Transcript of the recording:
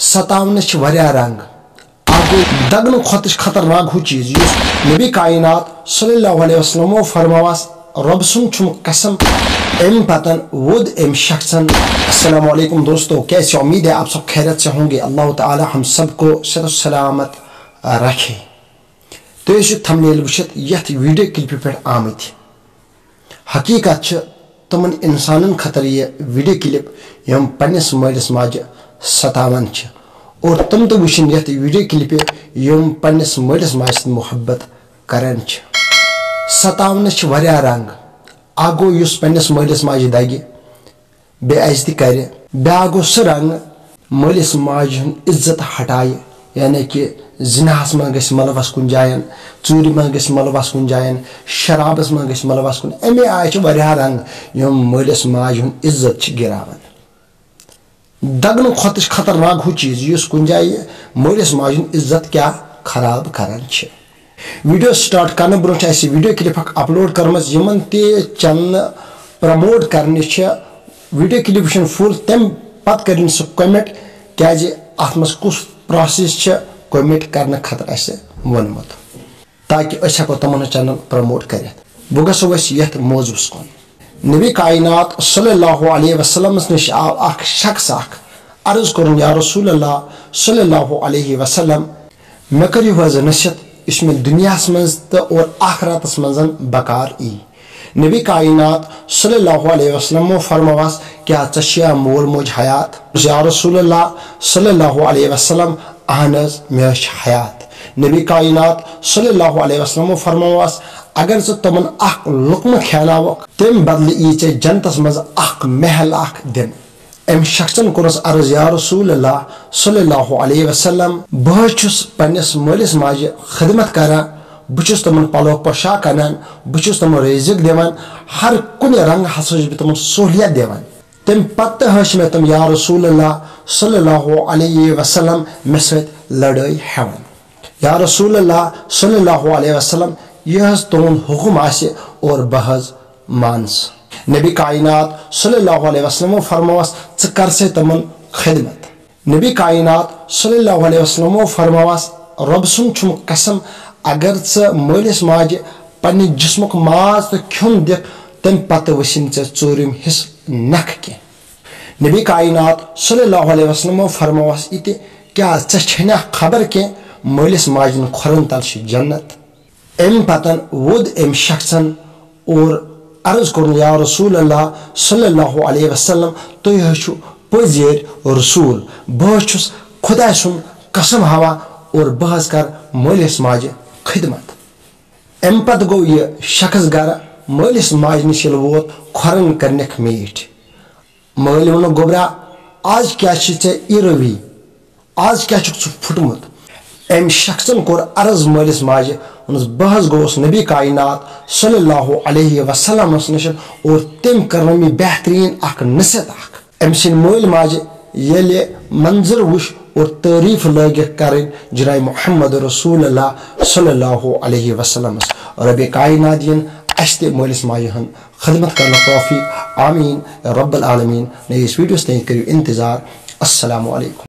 57 वारिया रंग आगो दगन खोतश खतरनाक हो चीज नबी कायनात सल्लल्लाहु अलैहि वसल्लम फरमावास रब सुन छुम कसम एम पतन वुद एम शख्सन। अस्सलाम वालेकुम दोस्तों, कैसी उम्मीद है आप सब खैरियत से होंगे। अल्लाह ताला हम सबको सर सलामत रखे। तो ये थंबनेल वुचित यथ वीडियो क्लिप पे आमत हकीकत तमन इंसानन खतर ये वीडियो क्लिप यम पन्निस मलिस माज सतावन और तुम तो वुचिन यथ वीडियो क्लिप यम पन्निस मलिस माज मोहब्बत करन 57 वारिया रंग आगो युस पन्निस मलिस माज दगे बेइज्जती करे ब्या गो सह रंग मलिस माज इज्जत हटाए, यानी कि जिनाहस मन गस मलवस कुन जायन, चूरी मन गस मलवस कुन जायन, शराबस मन गस मलवस कुन। अमे आय वारिया रंग यम मलिस माज इज्जत गिरावन। दगन खोतश खतरनाक हो चीज युस कुन जाय मलिस माज इज्जत क्या खराब करन। वीडियो स्टार्ट करने ब्रोह वीडियो क्लिप अपलोड करम यमन चैनल प्रमोट करने वीडियो क्लिप फुल तम पत कर सह कमेंट क्या अत मज कुछ प्रोसेस कमेंट करने खतर वोनमुत ताकि हेको तमन चैनल प्रमोट कर। बह गो ये मौजूस कुन। नबी कायनात सल्लल्लाहु अलैहि वसल्लम नश आव शख्स अर्ज कर या रसूल अल्लाह सल्लल्लाहु अलैहि वसल्लम मे करियो हज नसीहत इसमें दुनिया मज और आखिरत मज बकार ई। नबी कायनात सल्लल्लाहु अलैहि वसल्लम फरमावास क्या चा मोल मोज हयात। या रसूल अल्लाह सल्लल्लाहु अलैहि वसल्लम अहन मे हयात। नबी कायनात सल्लल्लाहु अलैहि वसल्लम फरमावास अगर तमन लुकम खेनाव तम बदल ई जन्नतस मज महल दिन। अम शख्सन कोरस अर्ज या रसूल अल्लाह सल्लल्लाहु अलैहि वसल्लम बह छुस पन्निस मलिस माजे खिदमत करा, बुचुस तमन पलो पोशाक अनान, बुचुस तमन रिज़्क दिवान, हर कुन रंग हसुस बह तमन सहूलियत दिवान। तम पत हश मे तम या रसूल अल्लाह सल्लल्लाहु अलैहि वसल्लम मे सत लड़ाई हेवन। या रसूल अल्लाह सल्लल्लाहु अलैहि वसल्लम यह तुम हुक्म आसे और बहज मानस। नबी कायनात सल्लल्लाहु अलैहि वसल्लम फरमावास च कर से तमन खिदमत। नबी कायनात सल्लल्लाहु अलैहि वसल्लम फरमावास रब सुन छुम कसम अगर च मलिस माज पन्ने जिस्मुक माज तो खुन दिख तम पत वसिन चोरिम हिस नख के। नबी कायनात सल्लल्लाहु अलैहि वसल्लम फरमावास इते क्या छना खबर के मलिस माजन खुरन तल जन्नत। अम पतन वुद एम शख्सन और अर्ज कर या रसूल अल्लाह सल्लल्लाहु अलैहि वसल्लम तुम हूँ पजेर रसूल, बह छुस खुदा सुन कसम हवा और बहस कर मलिस माज खिदमत। अम पत गो ये शख्स गर मलिस माज नश वोत खुरन करने मीठ मल वो गोबरा आज क्या रवि आज क्या फुटमुत। अम शख्सन कोर अर्ज मलिस माज बहस गोस नबी कायनात सल्लल्लाहु अलैहि वसल्लम नश और तम कर बेहतरीन नसीहत अम सिन मल माज ये मंजर वुश और तारीफ लग कर जनाब मोहम्मद रसूल अल्लाह सल्लल्लाहु अलैहि वसल्लम। रब कायनात दिन अस मलिस माज खिदमत करने तौफीक आमीन रब्बल आलमीन। नई वीडियोस तक करियो इंतजार। अस्सलामु अलैकुम।